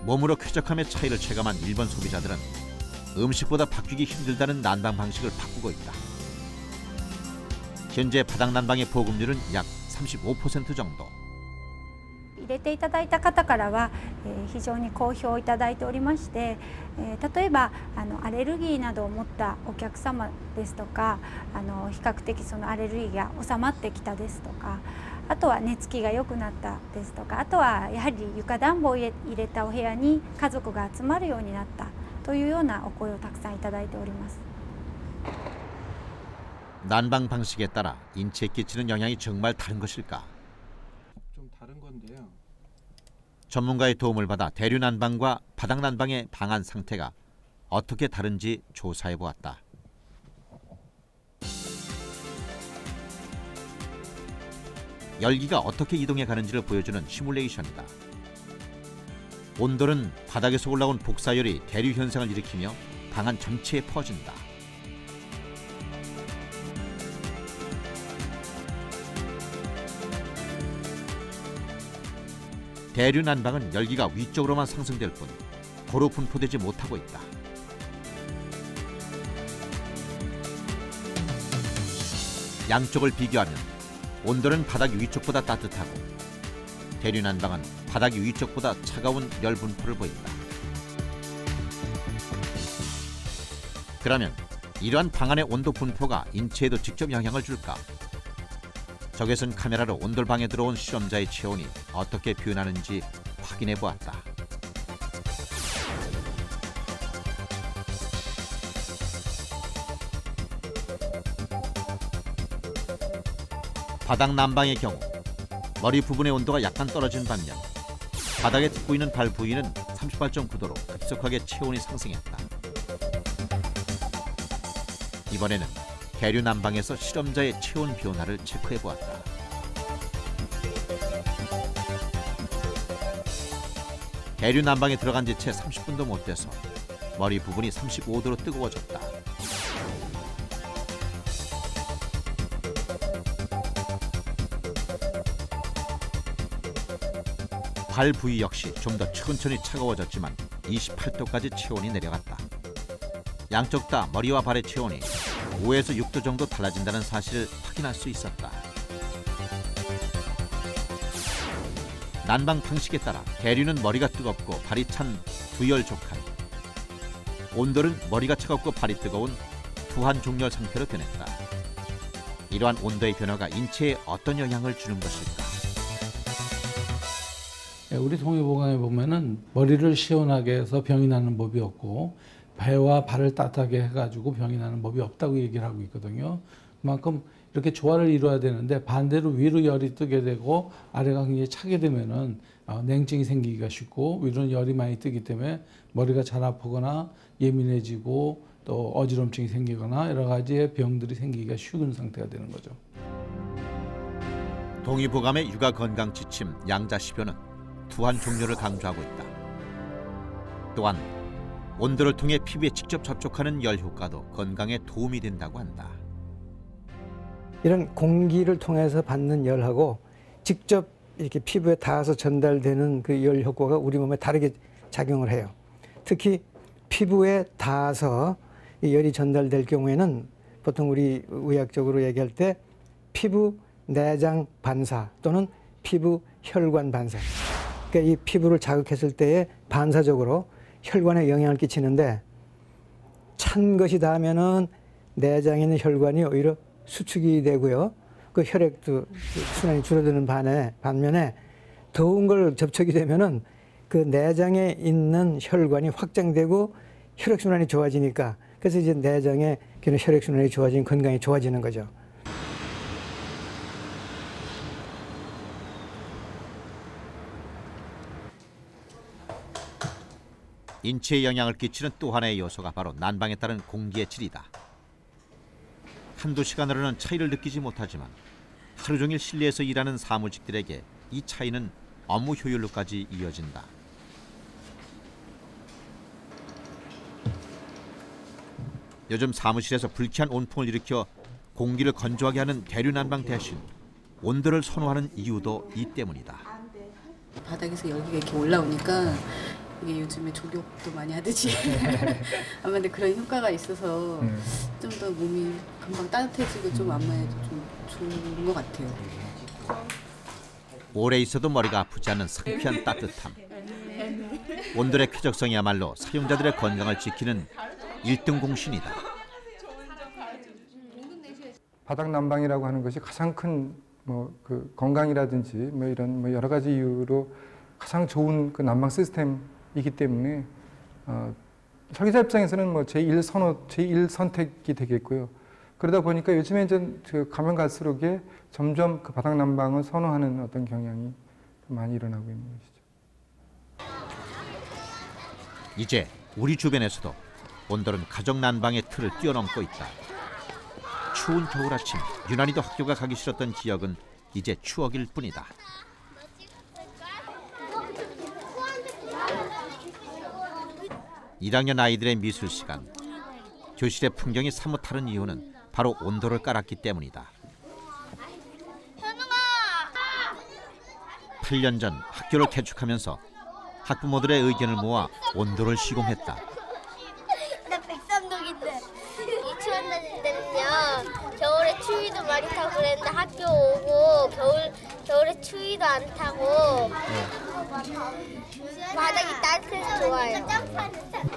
Speaker 1: 몸으로 쾌적함의 차이를 체감한 일본 소비자들은 음식보다 바뀌기 힘들다는 난방 방식을 바꾸고 있다. 현재 바닥 난방의 보급률은 약 35% 정도.
Speaker 3: 入れていただいた方からは、非常に好評いただいておりまして、例えばアレルギーなどを持ったお客様ですとか、比較的そのアレルギーが収まってきたですとか、あとは寝つきが良くなったですとか、あとはやはり床暖房を入れたお部屋に家族が集まるようになったというようなお声をたくさんいただいております。
Speaker 1: 난방 방식에 따라 인체에 끼치는 영향이 정말 다른 것일까?
Speaker 22: 좀 다른 건데요.
Speaker 1: 전문가의 도움을 받아 대류 난방과 바닥 난방의 방안 상태가 어떻게 다른지 조사해 보았다. 열기가 어떻게 이동해 가는지를 보여주는 시뮬레이션이다. 온도는 바닥에서 올라온 복사열이 대류 현상을 일으키며 방안 전체에 퍼진다. 대류 난방은 열기가 위쪽으로만 상승될 뿐 고루 분포되지 못하고 있다. 양쪽을 비교하면 온도는 바닥 위쪽보다 따뜻하고 대류 난방은 바닥 위쪽보다 차가운 열 분포를 보인다. 그러면 이러한 방안의 온도 분포가 인체에도 직접 영향을 줄까? 적외선 카메라로 온돌방에 들어온 실험자의 체온이 어떻게 변하는지 확인해 보았다. 바닥 난방의 경우 머리 부분의 온도가 약간 떨어진 반면 바닥에 딛고 있는 발 부위는 38.9도로 급속하게 체온이 상승했다. 이번에는 대류 난방에서 실험자의 체온 변화를 체크해 보았다. 대류 난방에 들어간 지 채 30분도 못 돼서 머리 부분이 35도로 뜨거워졌다. 발 부위 역시 좀 더 천천히 차가워졌지만 28도까지 체온이 내려갔다. 양쪽 다 머리와 발의 체온이 5에서 6도 정도 달라진다는 사실을 확인할 수 있었다. 난방 방식에 따라 대류는 머리가 뜨겁고 발이 찬 두열 족한, 온돌은 머리가 차갑고 발이 뜨거운 두한 종열 상태로 변했다. 이러한 온도의 변화가 인체에 어떤 영향을 주는 것일까?
Speaker 9: 우리 동의보감에 보면은 머리를 시원하게 해서 병이 나는 법이 없고 배와 발을 따뜻하게 해가지고 병이 나는 법이 없다고 얘기를 하고 있거든요. 그만큼 이렇게 조화를 이루어야 되는데 반대로 위로 열이 뜨게 되고 아래가 굉장히 차게 되면은 냉증이 생기기가 쉽고 위로는 열이 많이 뜨기 때문에 머리가 잘 아프거나 예민해지고 또 어지럼증이 생기거나 여러 가지의 병들이 생기기가 쉬운 상태가 되는 거죠.
Speaker 1: 동의보감의 육아 건강 지침 양자시표는 두한 종류를 강조하고 있다. 또한 온도를 통해 피부에 직접 접촉하는 열 효과도 건강에 도움이 된다고 한다.
Speaker 10: 이런 공기를 통해서 받는 열하고 직접 이렇게 피부에 닿아서 전달되는 그 열 효과가 우리 몸에 다르게 작용을 해요. 특히 피부에 닿아서 이 열이 전달될 경우에는 보통 우리 의학적으로 얘기할 때 피부 내장 반사 또는 피부 혈관 반사. 그러니까 이 피부를 자극했을 때에 반사적으로 혈관에 영향을 끼치는데 찬 것이 닿으면은 내장에 있는 혈관이 오히려 수축이 되고요. 그 혈액도 순환이 줄어드는 반면에 더운 걸 접촉이 되면은 그 내장에 있는 혈관이 확장되고 혈액 순환이 좋아지니까 그래서 이제 내장에 혈액 순환이 좋아지는 건강이 좋아지는 거죠.
Speaker 1: 인체에 영향을 끼치는 또 하나의 요소가 바로 난방에 따른 공기의 질이다. 한두 시간으로는 차이를 느끼지 못하지만 하루 종일 실내에서 일하는 사무직들에게 이 차이는 업무 효율로까지 이어진다. 요즘 사무실에서 불쾌한 온풍을 일으켜 공기를 건조하게 하는 대류난방 대신 온도를 선호하는 이유도 이 때문이다.
Speaker 2: 바닥에서 열기가 이렇게 올라오니까 이게 요즘에 족욕도 많이 하듯이 아마 근데 그런 효과가 있어서 좀 더 몸이 금방 따뜻해지고 좀 안마에도 좀 좋은 것 같아요.
Speaker 1: 오래 있어도 머리가 아프지 않은 상쾌한 따뜻함. 온돌의 쾌적성이야말로 사용자들의 건강을 지키는 1등 공신이다.
Speaker 11: 바닥 난방이라고 하는 것이 가장 큰 그 건강이라든지 이런 여러 가지 이유로 가장 좋은 그 난방 시스템이기 때문에 설계자 입장에서는 제1 선호, 제1 선택이 되겠고요. 그러다 보니까 요즘에 이제 가면 갈수록에 점점 그 바닥 난방을 선호하는 어떤 경향이 많이 일어나고 있는 것이죠.
Speaker 1: 이제 우리 주변에서도 온돌은 가정 난방의 틀을 뛰어넘고 있다. 추운 겨울 아침 유난히도 학교가 가기 싫었던 기억은 이제 추억일 뿐이다. (1학년) 아이들의 미술 시간. 교실의 풍경이 사뭇 다른 이유는 바로 온돌을 깔았기 때문이다. 8년 전 학교를 개축하면서 학부모들의 의견을 모아 온돌을 시공했다.
Speaker 12: 나 백삼동인데 유치원 다닐 때는요 겨울에 추위도 많이 타고 그랬는데 학교 오고 겨울에 추위도 안 타고 바닥이 따뜻해서 좋아요.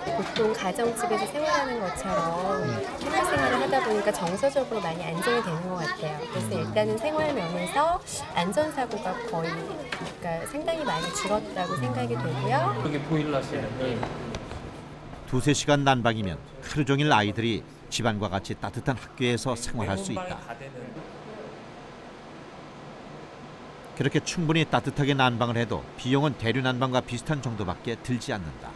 Speaker 13: 보통 가정집에서 생활하는 것처럼 생활을 하다 보니까 정서적으로 많이 안정이 되는 것 같아요. 그래서 일단은 생활 면에서 안전사고가 거의 그러니까 상당히 많이 줄었다고 생각이 되고요.
Speaker 18: 여기 보일러실은
Speaker 1: 2~3시간 난방이면 하루 종일 아이들이 집안과 같이 따뜻한 학교에서 생활할 수 있다. 그렇게 충분히 따뜻하게 난방을 해도 비용은 대류 난방과 비슷한 정도밖에 들지 않는다.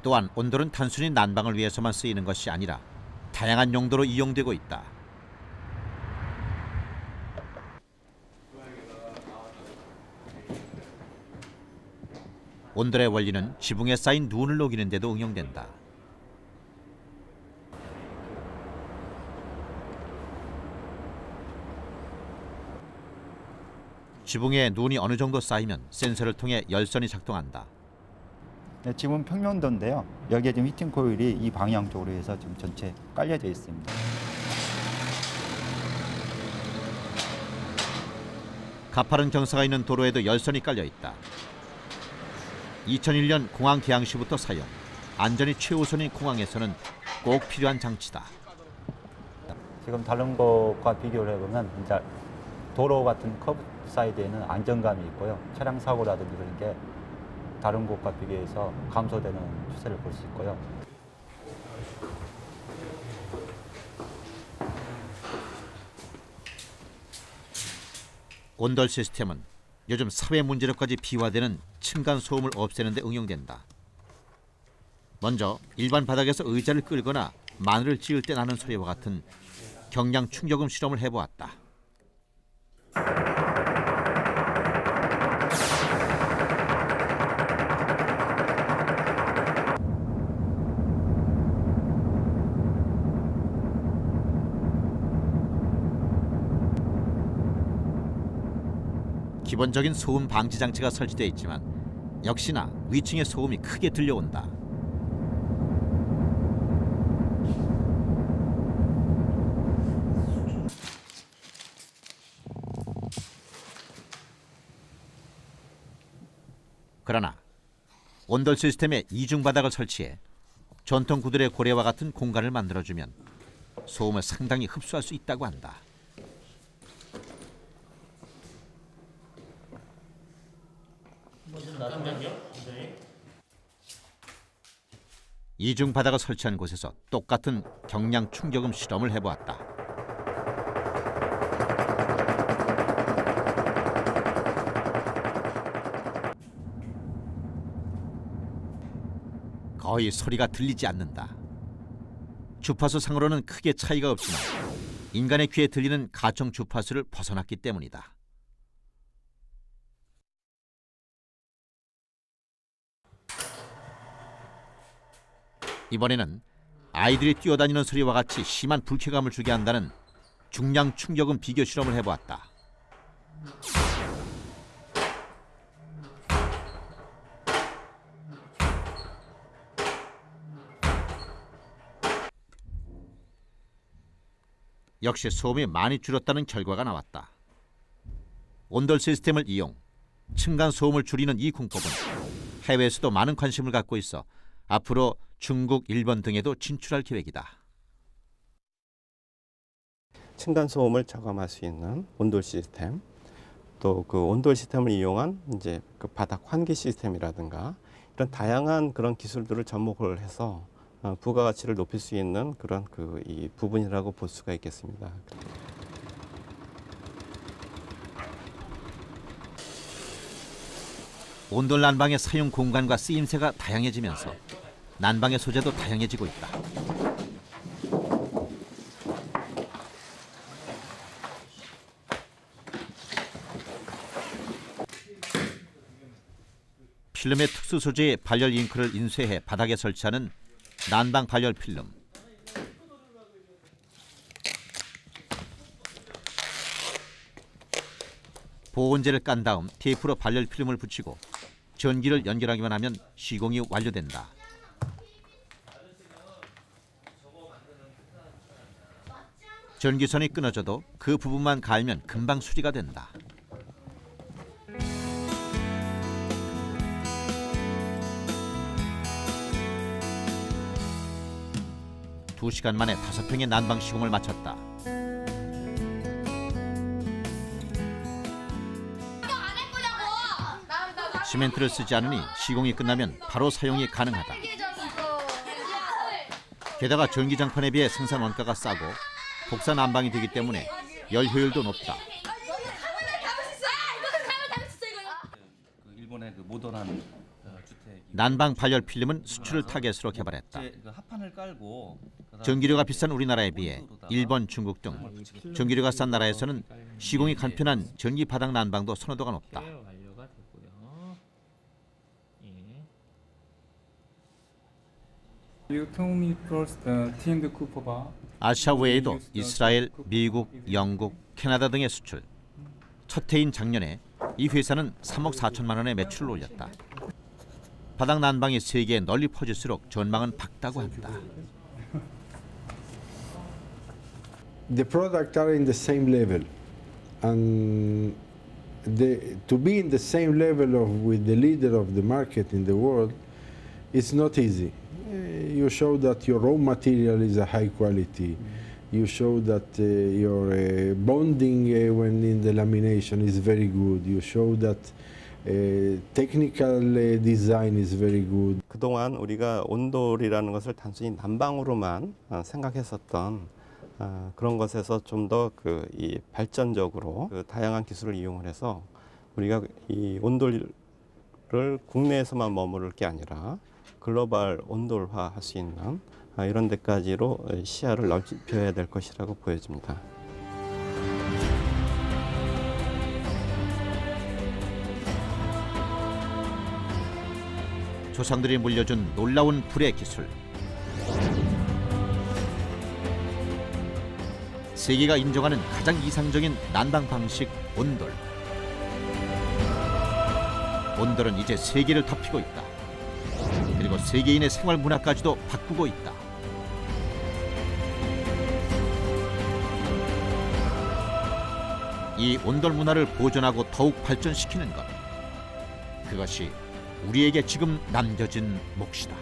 Speaker 1: 또한 온돌은 단순히 난방을 위해서만 쓰이는 것이 아니라 다양한 용도로 이용되고 있다. 온돌의 원리는 지붕에 쌓인 눈을 녹이는 데도 응용된다. 지붕에 눈이 어느 정도 쌓이면 센서를 통해 열선이 작동한다.
Speaker 25: 네, 지금 평면도인데요. 여기에 지금 히팅 코일이 이 방향 쪽으로 해서 지금 전체 깔려져 있습니다.
Speaker 1: 가파른 경사가 있는 도로에도 열선이 깔려 있다. 2001년 공항 개항 시부터 사용. 안전이 최우선인 공항에서는 꼭 필요한 장치다.
Speaker 25: 지금 다른 것과 비교를 해보면 이제 도로 같은 커브 사이드에는 안정감이 있고요. 차량 사고라든지 그런 게 다른 곳과 비교해서 감소되는 추세를 볼 수 있고요.
Speaker 1: 온돌 시스템은 요즘 사회 문제로까지 비화되는 층간 소음을 없애는 데 응용된다. 먼저 일반 바닥에서 의자를 끌거나 마늘을 찧을 때 나는 소리와 같은 경량 충격음 실험을 해보았다. 기본적인 소음 방지 장치가 설치되어 있지만 역시나 위층의 소음이 크게 들려온다. 그러나 온돌 시스템에 이중 바닥을 설치해 전통 구들의 고래와 같은 공간을 만들어주면 소음을 상당히 흡수할 수 있다고 한다. 이중 바닥을 설치한 곳에서 똑같은 경량 충격음 실험을 해보았다. 거의 소리가 들리지 않는다. 주파수 상으로는 크게 차이가 없지만 인간의 귀에 들리는 가청 주파수를 벗어났기 때문이다. 이번에는 아이들이 뛰어다니는 소리와 같이 심한 불쾌감을 주게 한다는 중량 충격음 비교 실험을 해보았다. 역시 소음이 많이 줄었다는 결과가 나왔다. 온돌 시스템을 이용 층간 소음을 줄이는 이 공법은 해외에서도 많은 관심을 갖고 있어 앞으로 중국, 일본 등에도 진출할 계획이다.
Speaker 14: 층간 소음을 저감할 수 있는 온돌 시스템, 또 그 온돌 시스템을 이용한 이제 그 바닥 환기 시스템이라든가 이런 다양한 그런 기술들을 접목을 해서 부가가치를 높일 수 있는 그런 이 부분이라고 볼 수가 있겠습니다.
Speaker 1: 온돌 난방의 사용 공간과 쓰임새가 다양해지면서 난방의 소재도 다양해지고 있다. 필름의 특수 소재의 발열 잉크를 인쇄해 바닥에 설치하는 난방 발열 필름. 보온재를 깐 다음 테이프로 발열 필름을 붙이고 전기를 연결하기만 하면 시공이 완료된다. 전기선이 끊어져도 그 부분만 갈면 금방 수리가 된다. 두 시간 만에 5평의 난방 시공을 마쳤다. 시멘트를 쓰지 않으니 시공이 끝나면 바로 사용이 가능하다. 게다가 전기장판에 비해 생산 원가가 싸고 복사 난방이 되기 때문에 열 효율도 높다.
Speaker 16: 일본의 그 모던한 주택
Speaker 1: 난방 발열 필름은 수출을 타겟으로 개발했다.
Speaker 16: 합판을 깔고
Speaker 1: 전기료가 비싼 우리나라에 비해 일본, 중국 등 전기료가 싼 나라에서는 시공이 간편한 전기 바닥 난방도 선호도가 높다. 아시아 외에도 이스라엘, 미국, 영국, 캐나다 등의 수출. 첫 해인 작년에 이 회사는 3억 4천만 원의 매출을 올렸다. 바닥 난방이 세계에 널리 퍼질수록 전망은 밝다고 한다.
Speaker 17: The products are in the same level, and to be in the same level with the leader of the market in the world, it's not easy. You show that your raw material is a high quality. You show that your bonding when in the lamination is very good. You show that technical design is very good.
Speaker 14: 그동안 우리가 온돌이라는 것을 단순히 난방으로만 생각했었던 그런 것에서 좀 더 이 발전적으로 다양한 기술을 이용을 해서 우리가 이 온돌을 국내에서만 머무를 게 아니라 글로벌 온돌화 할 수 있는 이런 데까지로 시야를 넓혀야 될 것이라고 보여집니다.
Speaker 1: 조상들이 물려준 놀라운 불의 기술. 세계가 인정하는 가장 이상적인 난방 방식 온돌. 온돌은 이제 세계를 덮이고 있다. 그리고 세계인의 생활 문화까지도 바꾸고 있다. 이 온돌 문화를 보존하고 더욱 발전시키는 것. 그것이 우리에게 지금 남겨진 몫이다.